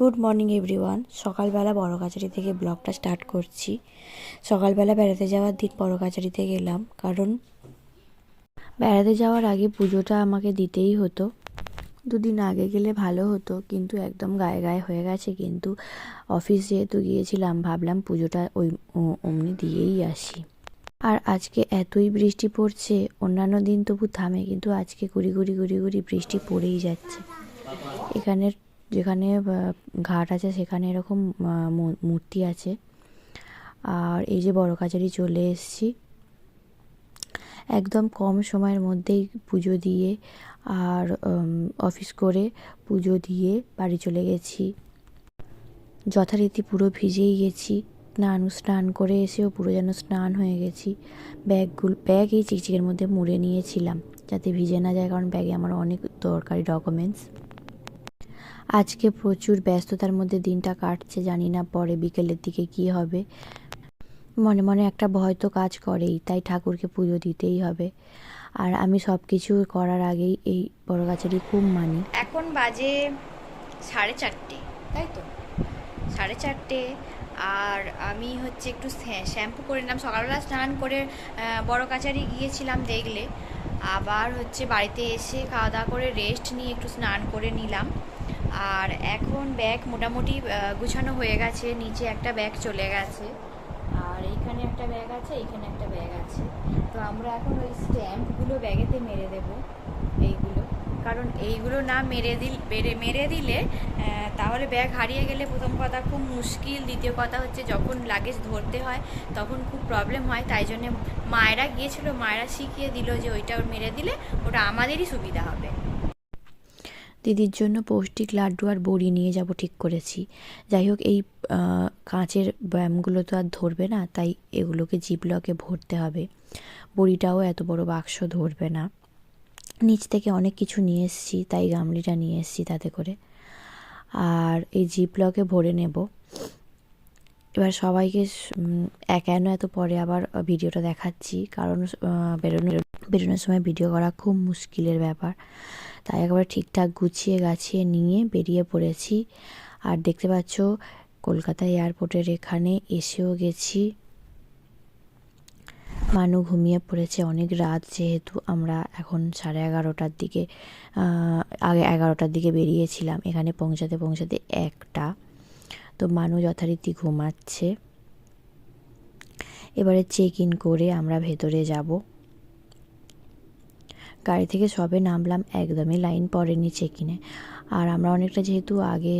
Good morning everyone. সকালবেলা বড় কাছারি থেকে ব্লগটা স্টার্ট করছি। সকালবেলা বেড়াতে যাওয়ার দিন বড় কাছারিতে গেলাম, কারণ বেড়াতে যাওয়ার আগে পুজোটা আমাকে দিতেই হতো। দুদিন আগে গেলে ভালো হতো, কিন্তু একদম গায়ে গায়ে হয়ে গেছে। কিন্তু অফিস যেহেতু গিয়েছিলাম, ভাবলাম পুজোটা অমনি দিয়েই আসি। আর আজকে এতই বৃষ্টি পড়ছে, অন্যান্য দিন তবু থামে, কিন্তু আজকে গুড়ি গুড়ি গুড়ি গুড়ি বৃষ্টি পড়েই যাচ্ছে। এখানের যেখানে ঘাট আছে সেখানে এরকম মূর্তি আছে। আর এই যে বড় কাছারি চলে এসেছি, একদম কম সময়ের মধ্যেই পুজো দিয়ে আর অফিস করে পুজো দিয়ে বাড়ি চলে গেছি। যথারীতি পুরো ভিজেই গেছি, স্নান করে এসেও পুরো যেন স্নান হয়ে গেছি। ব্যাগ এই চিকচিকের মধ্যে মুড়ে নিয়েছিলাম যাতে ভিজে না যায়, কারণ ব্যাগে আমার অনেক দরকারি ডকুমেন্টস। আজকে প্রচুর ব্যস্ততার মধ্যে দিনটা কাটছে, জানি না পরে বিকেলের দিকে কি হবে। মনে মনে একটা ভয় তো কাজ করেই, তাই ঠাকুরকে পুজো দিতেই হবে। আর আমি সব কিছু করার আগেই এই বড় কাছারি খুব মানি। এখন বাজে 4:30, তাই তো 4:30। আর আমি হচ্ছে একটু শ্যাম্পু করে নিলাম। সকালবেলা স্নান করে বড় কাছারি গিয়েছিলাম দেখলে, আবার হচ্ছে বাড়িতে এসে খাওয়া দাওয়া করে রেস্ট নিয়ে একটু স্নান করে নিলাম। আর এখন ব্যাগ মোটামুটি গুছানো হয়ে গেছে। নিচে একটা ব্যাগ চলে গেছে, আর এইখানে একটা ব্যাগ আছে, এইখানে একটা ব্যাগ আছে। তো আমরা এখন ওই স্ট্যাম্পগুলো ব্যাগেতে মেরে দেবো এইগুলো, কারণ এইগুলো না মেরে দিলে তাহলে ব্যাগ হারিয়ে গেলে প্রথম কথা খুব মুশকিল, দ্বিতীয় কথা হচ্ছে যখন লাগেজ ধরতে হয় তখন খুব প্রবলেম হয়। তাই জন্যে মায়েরা গিয়েছিল, মায়েরা শিখিয়ে দিল যে ওইটা মেরে দিলে ওটা আমাদেরই সুবিধা হবে। দিদির জন্য পৌষ্টিক লাড্ডু আর বড়ি নিয়ে যাব ঠিক করেছি। যাই হোক, এই কাঁচের ব্যায়ামগুলো তো আর ধরবে না, তাই এগুলোকে জিপলকে ভরতে হবে। বড়িটাও এত বড় বাক্স ধরবে না। নিচ থেকে অনেক কিছু নিয়ে এসেছি, তাই গামলিটা নিয়ে এসেছি তাতে করে। আর এই জিপলকে ভরে নেব। এবার সবাইকে কেন এত পরে আবার ভিডিওটা দেখাচ্ছি, কারণ বেরোনোর সময় ভিডিও করা খুব মুশকিলের ব্যাপার। তাই একবার ঠিকঠাক গুছিয়ে গাছিয়ে নিয়ে বেরিয়ে পড়েছি। আর দেখতে পাচ্ছ কলকাতা এয়ারপোর্টের এখানে এসেও গেছি। মানু ঘুমিয়ে পড়েছে, অনেক রাত যেহেতু। আমরা এখন 11:30টার দিকে আগে 11টার দিকে বেরিয়েছিলাম, এখানে পৌঁছাতে 1টা। তো মানু যথারীতি ঘুমাচ্ছে। এবারে চেক ইন করে আমরা ভেতরে যাব। গাড়ি থেকে সবে নামলাম, একদমই লাইন পড়েনি চেক ইনে। আর আমরা অনেকটা যেহেতু আগে